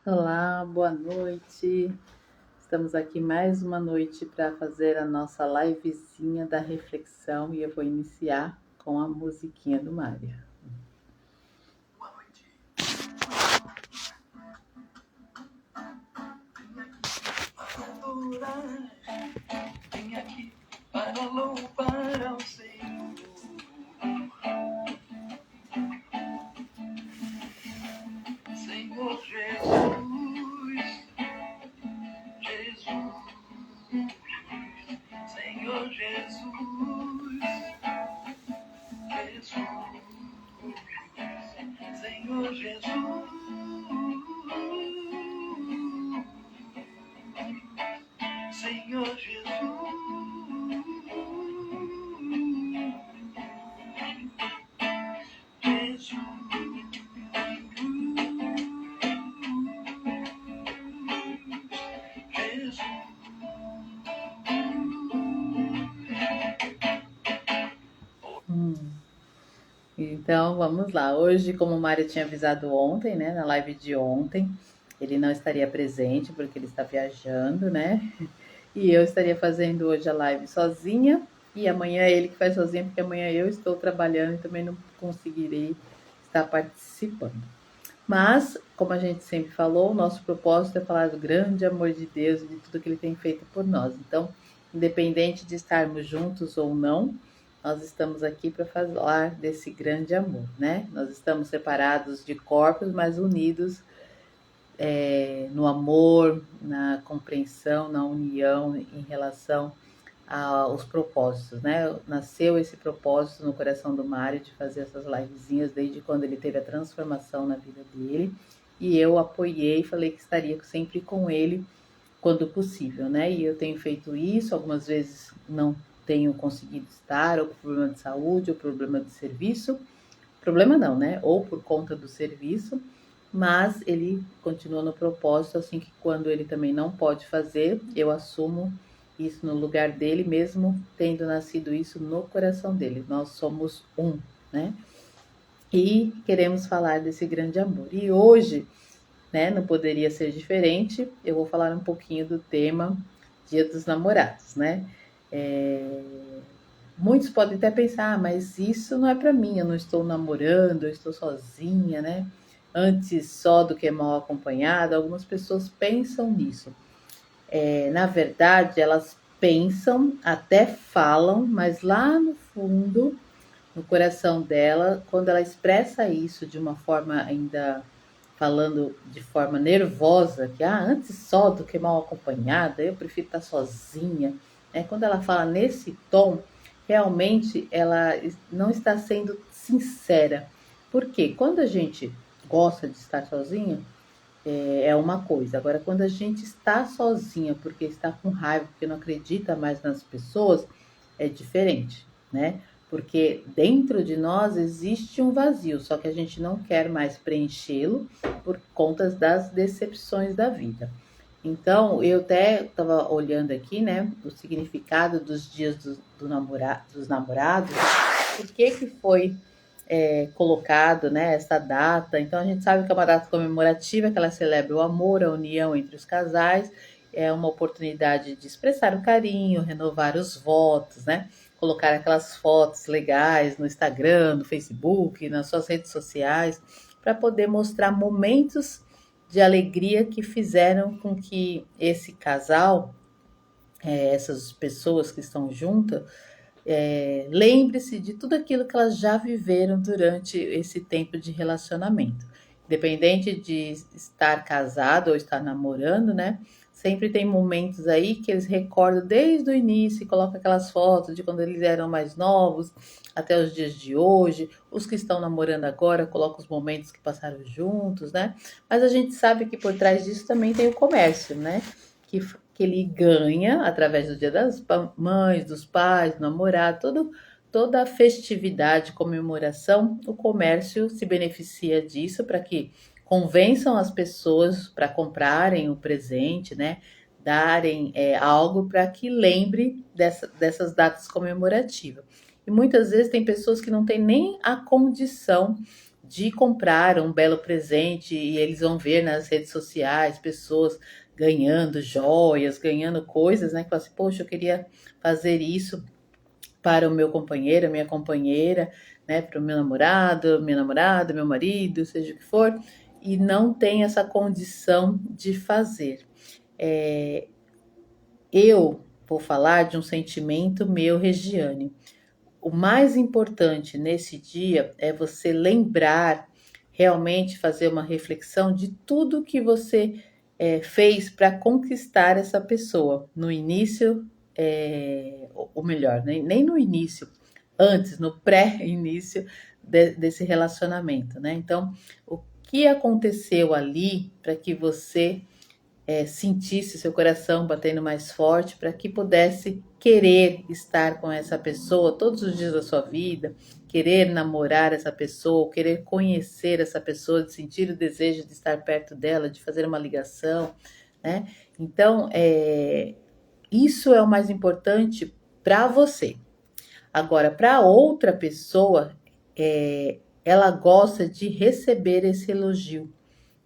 Olá, boa noite. Estamos aqui mais uma noite para fazer a nossa livezinha da reflexão e eu vou iniciar com a musiquinha do Mário. Vem aqui para louvar ao Senhor. Senhor Jesus, Jesus, Senhor Jesus, Jesus, Senhor Jesus, Senhor Jesus, Jesus. Então, vamos lá. Hoje, como o Mário tinha avisado ontem, né, na live de ontem, ele não estaria presente porque ele está viajando, né? E eu estaria fazendo hoje a live sozinha e amanhã é ele que faz sozinho, porque amanhã eu estou trabalhando e também não conseguirei estar participando. Mas, como a gente sempre falou, o nosso propósito é falar do grande amor de Deus e de tudo que ele tem feito por nós. Então, independente de estarmos juntos ou não, nós estamos aqui para falar desse grande amor, né? Nós estamos separados de corpos, mas unidos no amor, na compreensão, na união em relação aos propósitos, né? Nasceu esse propósito no coração do Mário de fazer essas livezinhas desde quando ele teve a transformação na vida dele. E eu apoiei, falei que estaria sempre com ele quando possível, né? E eu tenho feito isso, algumas vezes não tenho conseguido estar, ou por problema de saúde, ou problema de serviço. Problema não, né? Ou por conta do serviço, mas ele continua no propósito, assim que quando ele também não pode fazer, eu assumo isso no lugar dele, mesmo tendo nascido isso no coração dele. Nós somos um, né? E queremos falar desse grande amor. E hoje, né, não poderia ser diferente, eu vou falar um pouquinho do tema Dia dos Namorados, né? Muitos podem até pensar, mas isso não é para mim, eu não estou namorando, eu estou sozinha, né? Antes só do que mal acompanhada, algumas pessoas pensam nisso. Na verdade, elas pensam, até falam, mas lá no fundo, no coração dela, quando ela expressa isso de uma forma ainda falando de forma nervosa, que antes só do que mal acompanhada, eu prefiro estar sozinha. Quando ela fala nesse tom, realmente ela não está sendo sincera. Porque quando a gente gosta de estar sozinha, é uma coisa. Agora, quando a gente está sozinha porque está com raiva, porque não acredita mais nas pessoas, é diferente, né? Porque dentro de nós existe um vazio, só que a gente não quer mais preenchê-lo por conta das decepções da vida. Então, eu até estava olhando aqui, né, o significado dos dias dos namorados, por que foi colocado, né, essa data. Então, a gente sabe que é uma data comemorativa, que ela celebra o amor, a união entre os casais, é uma oportunidade de expressar o carinho, renovar os votos, né, colocar aquelas fotos legais no Instagram, no Facebook, nas suas redes sociais, para poder mostrar momentos de alegria que fizeram com que esse casal, essas pessoas que estão juntas, lembre-se de tudo aquilo que elas já viveram durante esse tempo de relacionamento. Independente de estar casado ou estar namorando, né? Sempre tem momentos aí que eles recordam desde o início e colocam aquelas fotos de quando eles eram mais novos até os dias de hoje. Os que estão namorando agora colocam os momentos que passaram juntos, né? Mas a gente sabe que por trás disso também tem o comércio, né? Que ele ganha através do Dia das Mães, dos pais, do namorado, toda a festividade, comemoração, o comércio se beneficia disso para que convençam as pessoas para comprarem o presente, né? Darem algo para que lembre dessas datas comemorativas. E muitas vezes tem pessoas que não têm nem a condição de comprar um belo presente e eles vão ver nas redes sociais pessoas ganhando joias, ganhando coisas, né? Que falam assim, poxa, eu queria fazer isso para o meu companheiro, a minha companheira, né? Para o meu namorado, minha namorada, meu marido, seja o que for, e não tem essa condição de fazer. É, eu vou falar de um sentimento meu, Regiane. O mais importante nesse dia é você lembrar, realmente fazer uma reflexão de tudo que você fez para conquistar essa pessoa. No início, ou melhor, nem no início, antes, no pré-início desse relacionamento, né? Então, o que aconteceu ali para que você sentisse seu coração batendo mais forte para que pudesse querer estar com essa pessoa todos os dias da sua vida, querer namorar essa pessoa, querer conhecer essa pessoa, de sentir o desejo de estar perto dela, de fazer uma ligação, né? Então, isso é o mais importante para você. Agora, para outra pessoa, ela gosta de receber esse elogio,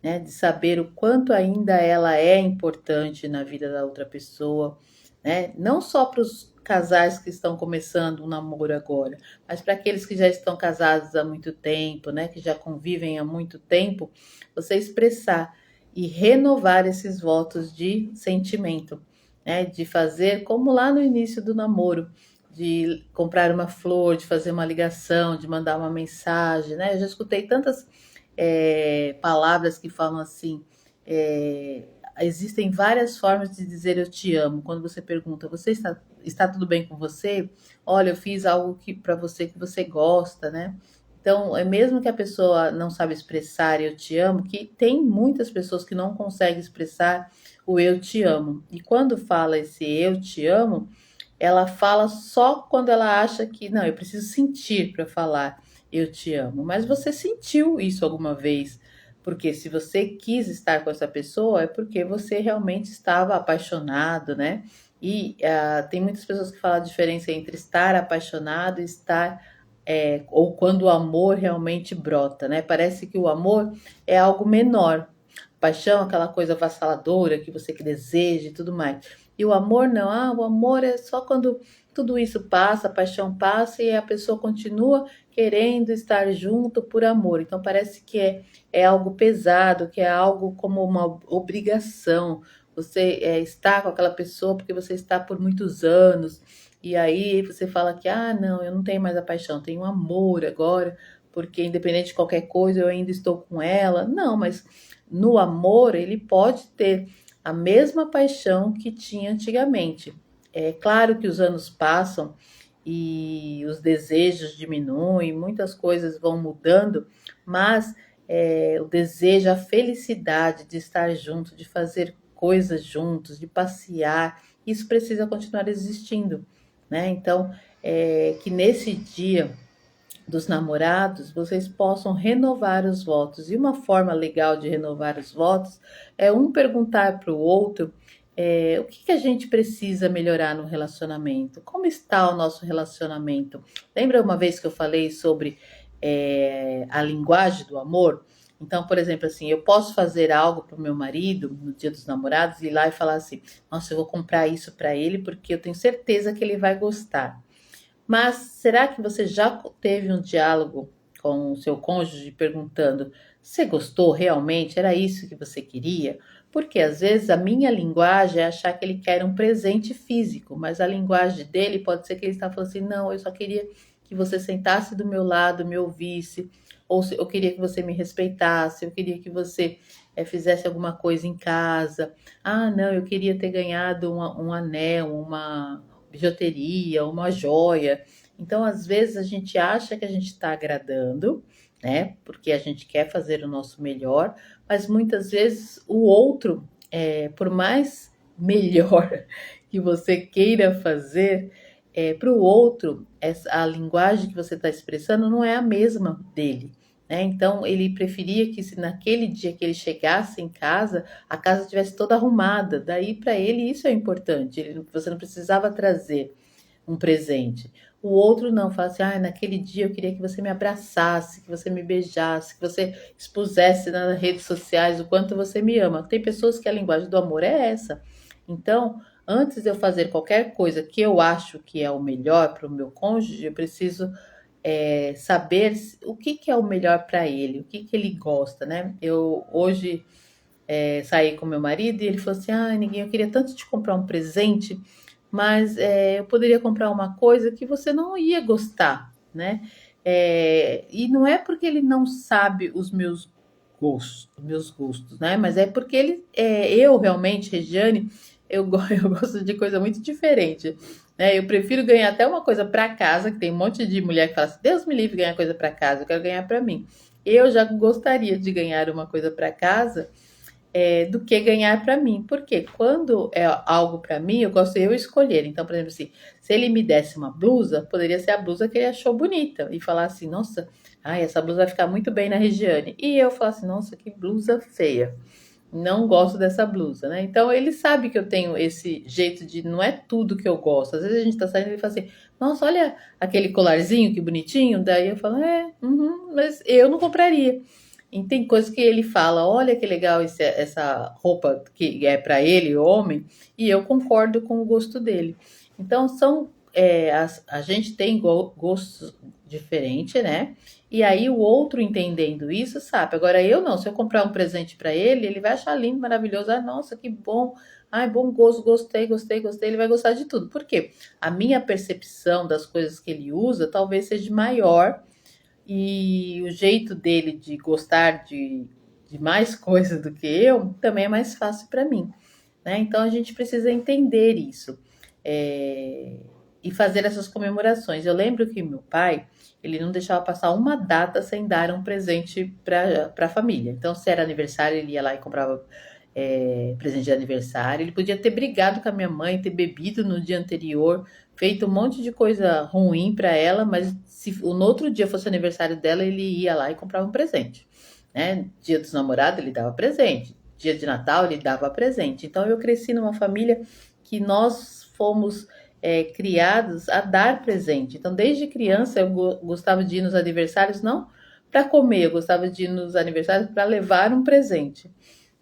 né? De saber o quanto ainda ela é importante na vida da outra pessoa, né? Não só para os casais que estão começando um namoro agora, mas para aqueles que já estão casados há muito tempo, né? Que já convivem há muito tempo, você expressar e renovar esses votos de sentimento, né? De fazer como lá no início do namoro, de comprar uma flor, de fazer uma ligação, de mandar uma mensagem, né? Eu já escutei tantas palavras que falam assim. é, Existem várias formas de dizer eu te amo. Quando você pergunta, você está tudo bem com você? Olha, eu fiz algo para você que você gosta, né? Então, é mesmo que a pessoa não sabe expressar eu te amo, que tem muitas pessoas que não conseguem expressar o eu te amo. E quando fala esse eu te amo, ela fala só quando ela acha que, não, eu preciso sentir para falar eu te amo. Mas você sentiu isso alguma vez? Porque se você quis estar com essa pessoa, é porque você realmente estava apaixonado, né? E tem muitas pessoas que falam a diferença entre estar apaixonado e estar. Ou quando o amor realmente brota, né? Parece que o amor é algo menor. Paixão, aquela coisa avassaladora que você que deseja e tudo mais. E o amor não, o amor é só quando tudo isso passa, a paixão passa e a pessoa continua querendo estar junto por amor. Então parece que é algo pesado, que é algo como uma obrigação. Você está com aquela pessoa porque você está por muitos anos. E aí você fala que, não, eu não tenho mais a paixão, tenho um amor agora, porque independente de qualquer coisa eu ainda estou com ela. Não, mas no amor ele pode ter a mesma paixão que tinha antigamente. É claro que os anos passam e os desejos diminuem, muitas coisas vão mudando, mas o desejo, a felicidade de estar junto, de fazer coisas juntos, de passear, isso precisa continuar existindo, né? Então, que nesse dia dos namorados, vocês possam renovar os votos. E uma forma legal de renovar os votos é um perguntar para o outro o que a gente precisa melhorar no relacionamento? Como está o nosso relacionamento? Lembra uma vez que eu falei sobre a linguagem do amor? Então, por exemplo, assim, eu posso fazer algo para o meu marido no dia dos namorados, ir lá e falar assim: nossa, eu vou comprar isso para ele porque eu tenho certeza que ele vai gostar. Mas será que você já teve um diálogo com o seu cônjuge perguntando: você gostou realmente? Era isso que você queria? Porque às vezes a minha linguagem é achar que ele quer um presente físico, mas a linguagem dele pode ser que ele está falando assim: não, eu só queria que você sentasse do meu lado, me ouvisse, ou eu queria que você me respeitasse, eu queria que você fizesse alguma coisa em casa. Não, eu queria ter ganhado um anel, uma bijuteria, uma joia. Então, às vezes, a gente acha que a gente está agradando, né? Porque a gente quer fazer o nosso melhor, mas muitas vezes o outro, por mais melhor que você queira fazer, para o outro, a linguagem que você está expressando não é a mesma dele. Né? Então, ele preferia que se naquele dia que ele chegasse em casa, a casa estivesse toda arrumada. Daí, para ele, isso é importante. Você não precisava trazer um presente. O outro não, fala assim, ah, naquele dia eu queria que você me abraçasse, que você me beijasse, que você expusesse nas redes sociais o quanto você me ama. Tem pessoas que a linguagem do amor é essa. Então, antes de eu fazer qualquer coisa que eu acho que é o melhor para o meu cônjuge, eu preciso saber o que, que é o melhor para ele, o que, que ele gosta, né? Eu hoje saí com meu marido e ele falou assim: ah, ninguém, eu queria tanto te comprar um presente, mas eu poderia comprar uma coisa que você não ia gostar, né? E não é porque ele não sabe os meus gostos, né? Mas é porque eu realmente, Regiane, eu gosto de coisa muito diferente. Né? Eu prefiro ganhar até uma coisa para casa, que tem um monte de mulher que fala assim: Deus me livre ganhar coisa para casa, eu quero ganhar para mim. Eu já gostaria de ganhar uma coisa para casa do que ganhar para mim. Porque quando é algo para mim, eu gosto eu escolher. Então, por exemplo, assim, se ele me desse uma blusa, poderia ser a blusa que ele achou bonita e falar assim: nossa, ai, essa blusa vai ficar muito bem na Regiane. E eu falar assim: nossa, que blusa feia. Não gosto dessa blusa, né? Então ele sabe que eu tenho esse jeito de não é tudo que eu gosto. Às vezes a gente tá saindo e ele fala assim: nossa, olha aquele colarzinho que bonitinho. Daí eu falo: mas eu não compraria. E tem coisas que ele fala: olha que legal essa roupa que é para ele, homem, e eu concordo com o gosto dele. Então a gente tem gostos diferentes, né? E aí o outro entendendo isso, sabe? Agora eu não, se eu comprar um presente para ele, ele vai achar lindo, maravilhoso. Ah, nossa, que bom. Ai, bom gosto, gostei, gostei, gostei. Ele vai gostar de tudo. Por quê? A minha percepção das coisas que ele usa talvez seja maior e o jeito dele de gostar de mais coisas do que eu também é mais fácil para mim, né? Então a gente precisa entender isso é, e fazer essas comemorações. Eu lembro que meu pai ele não deixava passar uma data sem dar um presente para a família. Então, se era aniversário, ele ia lá e comprava presente de aniversário. Ele podia ter brigado com a minha mãe, ter bebido no dia anterior, feito um monte de coisa ruim para ela, mas se no outro dia fosse aniversário dela, ele ia lá e comprava um presente. Né? Dia dos namorados, ele dava presente. Dia de Natal, ele dava presente. Então, eu cresci numa família que nós fomos criados a dar presente. Então, desde criança, eu gostava de ir nos aniversários, não para comer, eu gostava de ir nos aniversários para levar um presente.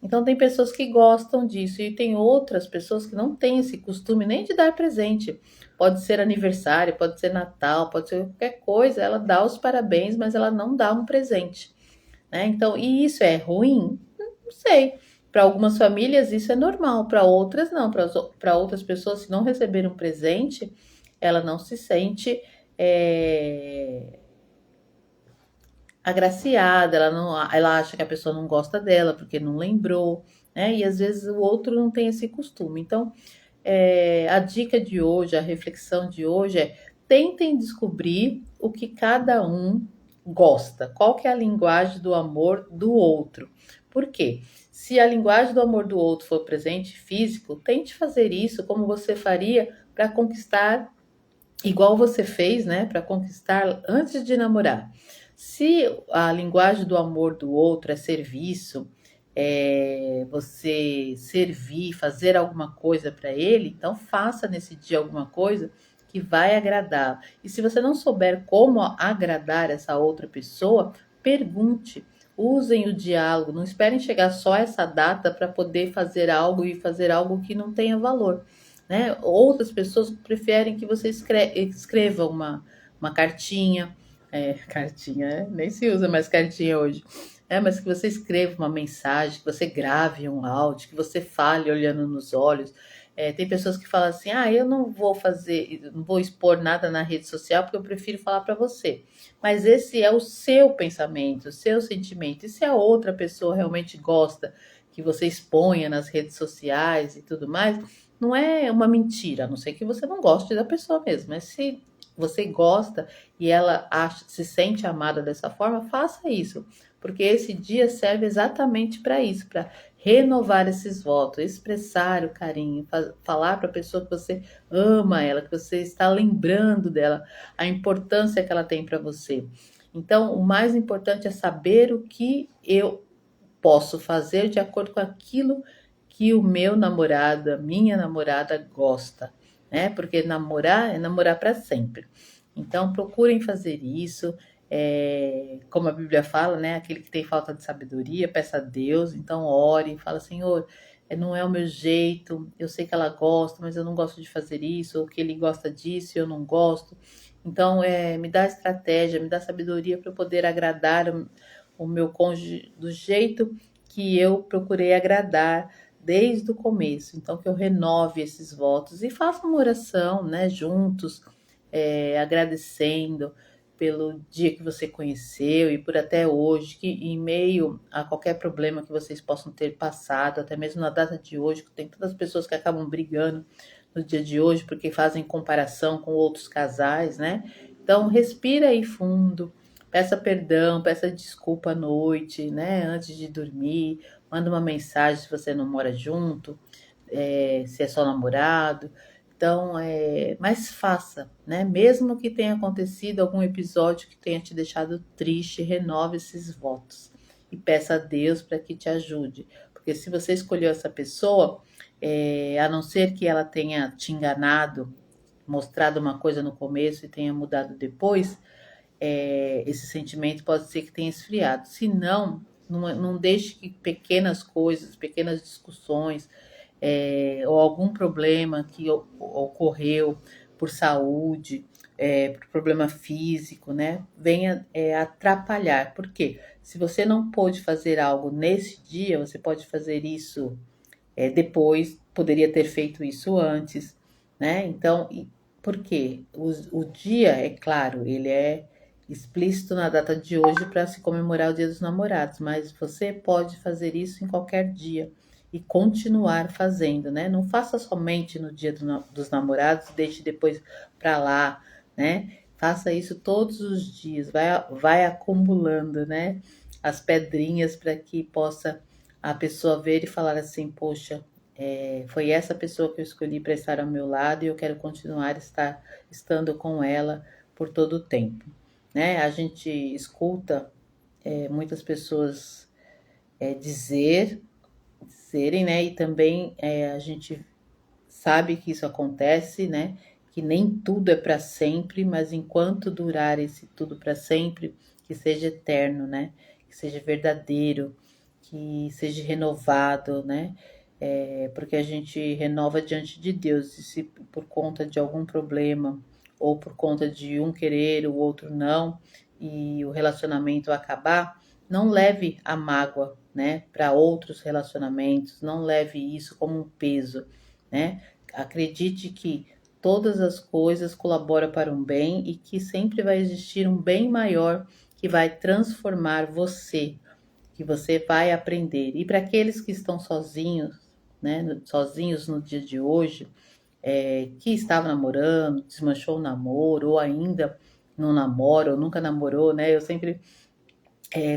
Então, tem pessoas que gostam disso e tem outras pessoas que não têm esse costume nem de dar presente. Pode ser aniversário, pode ser Natal, pode ser qualquer coisa, ela dá os parabéns, mas ela não dá um presente. Né? Então, e isso é ruim? Não sei. Para algumas famílias isso é normal, para outras não. Para outras pessoas, se não receber um presente, ela não se sente agraciada, ela acha que a pessoa não gosta dela porque não lembrou, né? E às vezes o outro não tem esse costume. Então, a dica de hoje, a reflexão de hoje é: tentem descobrir o que cada um gosta, qual que é a linguagem do amor do outro. Por quê? Se a linguagem do amor do outro for presente físico, tente fazer isso como você faria para conquistar, igual você fez, né? Para conquistar antes de namorar. Se a linguagem do amor do outro é serviço, você servir, fazer alguma coisa para ele, então faça nesse dia alguma coisa que vai agradar. E se você não souber como agradar essa outra pessoa, pergunte. Usem o diálogo, não esperem chegar só essa data para poder fazer algo e fazer algo que não tenha valor. Né? Outras pessoas preferem que você escreva uma cartinha, cartinha, nem se usa mais cartinha hoje. Mas que você escreva uma mensagem, que você grave um áudio, que você fale olhando nos olhos. Tem pessoas que falam assim: ah, eu não vou fazer, não vou expor nada na rede social porque eu prefiro falar para você. Mas esse é o seu pensamento, o seu sentimento. E se a outra pessoa realmente gosta que você exponha nas redes sociais e tudo mais, não é uma mentira, a não ser que você não goste da pessoa mesmo. Mas se você gosta e ela se sente amada dessa forma, faça isso. Porque esse dia serve exatamente para isso, para renovar esses votos, expressar o carinho, falar para a pessoa que você ama ela, que você está lembrando dela, a importância que ela tem para você. Então, o mais importante é saber o que eu posso fazer de acordo com aquilo que o meu namorado, a minha namorada gosta, né? Porque namorar é namorar para sempre. Então, procurem fazer isso. Como a Bíblia fala, né? Aquele que tem falta de sabedoria, peça a Deus. Então, ore, fala, Senhor, não é o meu jeito. Eu sei que ela gosta, mas eu não gosto de fazer isso. Ou que ele gosta disso e eu não gosto. Então, me dá estratégia, me dá sabedoria para eu poder agradar o meu cônjuge do jeito que eu procurei agradar desde o começo. Então, que eu renove esses votos e faça uma oração, né, juntos, agradecendo pelo dia que você conheceu e por até hoje, que em meio a qualquer problema que vocês possam ter passado, até mesmo na data de hoje, que tem tantas pessoas que acabam brigando no dia de hoje porque fazem comparação com outros casais, né? Então, respira aí fundo, peça perdão, peça desculpa à noite, né? Antes de dormir, manda uma mensagem se você não mora junto, se é só namorado. Então, mas faça, né? Mesmo que tenha acontecido algum episódio que tenha te deixado triste, renove esses votos e peça a Deus para que te ajude. Porque se você escolheu essa pessoa, a não ser que ela tenha te enganado, mostrado uma coisa no começo e tenha mudado depois, esse sentimento pode ser que tenha esfriado. Se não, não deixe que pequenas coisas, pequenas discussões, ou algum problema que ocorreu por saúde, por problema físico, né, venha atrapalhar. Por quê? Se você não pôde fazer algo nesse dia, você pode fazer isso depois, poderia ter feito isso antes, né? Então, por quê? O dia, é claro, ele é explícito na data de hoje para se comemorar o Dia dos Namorados, mas você pode fazer isso em qualquer dia e continuar fazendo, né? Não faça somente no Dia dos Namorados, deixe depois para lá, né? Faça isso todos os dias, vai acumulando, né? As pedrinhas para que possa a pessoa ver e falar assim, poxa, foi essa pessoa que eu escolhi para estar ao meu lado e eu quero continuar estando com ela por todo o tempo, né? A gente escuta muitas pessoas dizerem, né? E também a gente sabe que isso acontece, né? Que nem tudo é para sempre, mas enquanto durar esse tudo para sempre, que seja eterno, né? Que seja verdadeiro, que seja renovado, né? Porque a gente renova diante de Deus, e se por conta de algum problema ou por conta de um querer, o outro não, e o relacionamento acabar, não leve a mágoa, né, para outros relacionamentos, não leve isso como um peso, né? Acredite que todas as coisas colaboram para um bem e que sempre vai existir um bem maior que vai transformar você, que você vai aprender. E para aqueles que estão sozinhos, né, sozinhos no dia de hoje, que estava namorando, desmanchou o namoro, ou ainda não namora, ou nunca namorou, né? Eu sempre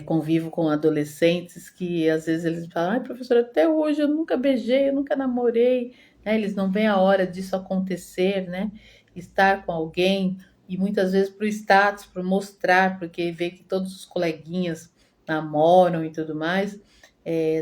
convivo com adolescentes que às vezes eles falam, ai, professora, até hoje eu nunca beijei, eu nunca namorei, né? Eles não veem a hora disso acontecer, né? Estar com alguém e muitas vezes para o status, para mostrar, porque vê que todos os coleguinhas namoram e tudo mais,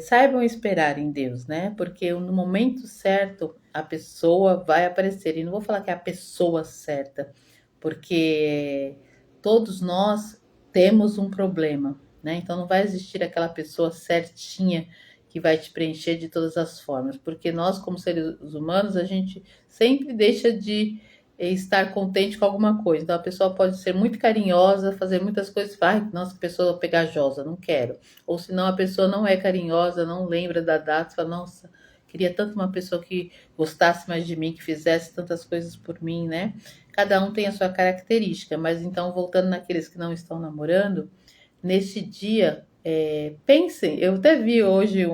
saibam esperar em Deus, né? Porque no momento certo a pessoa vai aparecer. E não vou falar que é a pessoa certa, porque todos nós temos um problema, né? Então não vai existir aquela pessoa certinha que vai te preencher de todas as formas, porque nós, como seres humanos, a gente sempre deixa de estar contente com alguma coisa. Então a pessoa pode ser muito carinhosa, fazer muitas coisas, ai, nossa, pessoa pegajosa, não quero. Ou senão a pessoa não é carinhosa, não lembra da data, fala, nossa, queria tanto uma pessoa que gostasse mais de mim, que fizesse tantas coisas por mim, né? Cada um tem a sua característica, mas então, voltando naqueles que não estão namorando, neste dia, pensem, eu até vi hoje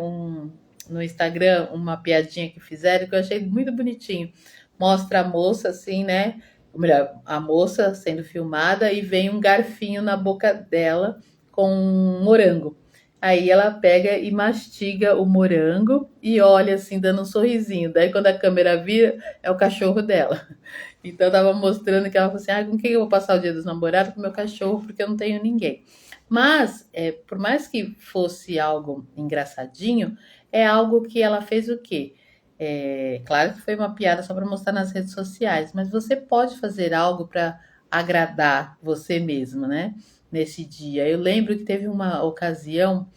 no Instagram uma piadinha que fizeram que eu achei muito bonitinho. Mostra a moça assim, né? Ou melhor, a moça sendo filmada e vem um garfinho na boca dela com um morango. Aí ela pega e mastiga o morango e olha assim, dando um sorrisinho. Daí quando a câmera vira, é o cachorro dela. Então eu tava mostrando que ela falou assim, com quem eu vou passar o dia dos namorados? Com o meu cachorro, porque eu não tenho ninguém. Mas, por mais que fosse algo engraçadinho, é algo que ela fez o quê? Claro que foi uma piada só para mostrar nas redes sociais, mas você pode fazer algo para agradar você mesmo, né? Nesse dia. Eu lembro que teve uma ocasião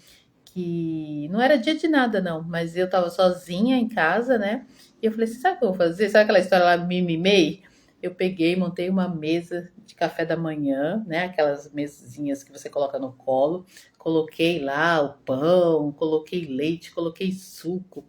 que não era dia de nada, não, mas eu tava sozinha em casa, né? E eu falei assim: sabe o que eu vou fazer? Sabe aquela história lá, mimimei? Eu peguei, montei uma mesa de café da manhã, né? Aquelas mesinhas que você coloca no colo. Coloquei lá o pão, coloquei leite, coloquei suco.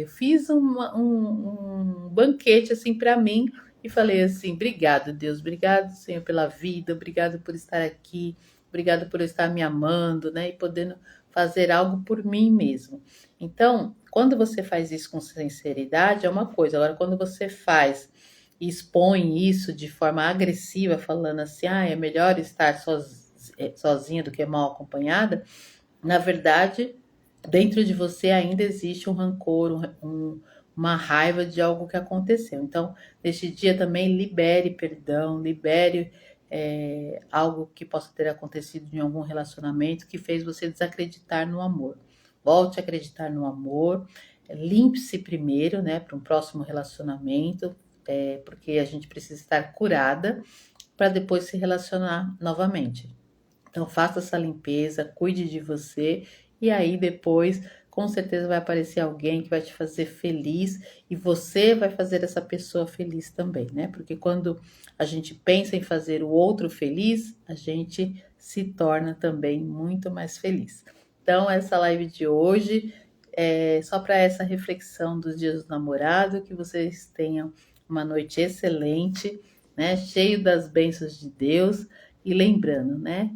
Fiz um banquete assim para mim e falei assim: obrigado, Deus, obrigado, Senhor, pela vida, obrigado por estar aqui, obrigado por eu estar me amando, né? E podendo fazer algo por mim mesmo. Então, quando você faz isso com sinceridade, é uma coisa. Agora, quando você faz e expõe isso de forma agressiva, falando assim: é melhor estar sozinha do que mal acompanhada, na verdade, dentro de você ainda existe um rancor, uma raiva de algo que aconteceu. Então, neste dia também libere perdão, libere algo que possa ter acontecido em algum relacionamento que fez você desacreditar no amor. Volte a acreditar no amor, limpe-se primeiro, né, para um próximo relacionamento, porque a gente precisa estar curada para depois se relacionar novamente. Então faça essa limpeza, cuide de você e aí depois com certeza vai aparecer alguém que vai te fazer feliz e você vai fazer essa pessoa feliz também, né? Porque quando a gente pensa em fazer o outro feliz, a gente se torna também muito mais feliz. Então essa live de hoje é só para essa reflexão dos dias do namorado, que vocês tenham uma noite excelente, né? Cheio das bênçãos de Deus e lembrando, né?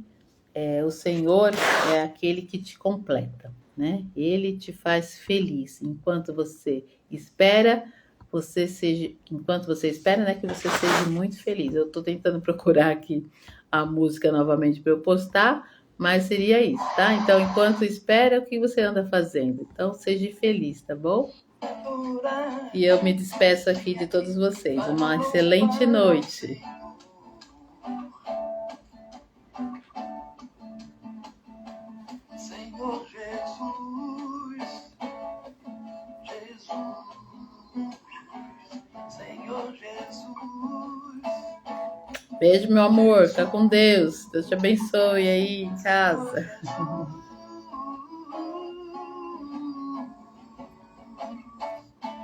O Senhor é aquele que te completa, né? Ele te faz feliz. Enquanto você espera, né, que você seja muito feliz. Eu estou tentando procurar aqui a música novamente para eu postar, mas seria isso, tá? Então, enquanto espera, o que você anda fazendo? Então, seja feliz, tá bom? E eu me despeço aqui de todos vocês. Uma excelente noite. Senhor Jesus, Senhor Jesus. Beijo, meu amor. Fica com Deus. Deus te abençoe aí em casa.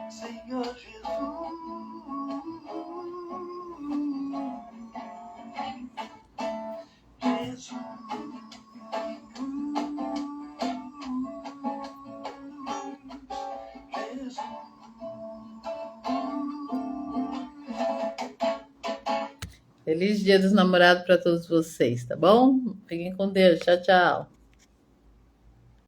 Senhor Jesus. Feliz Dia dos Namorados para todos vocês, tá bom? Fiquem com Deus. Tchau, tchau.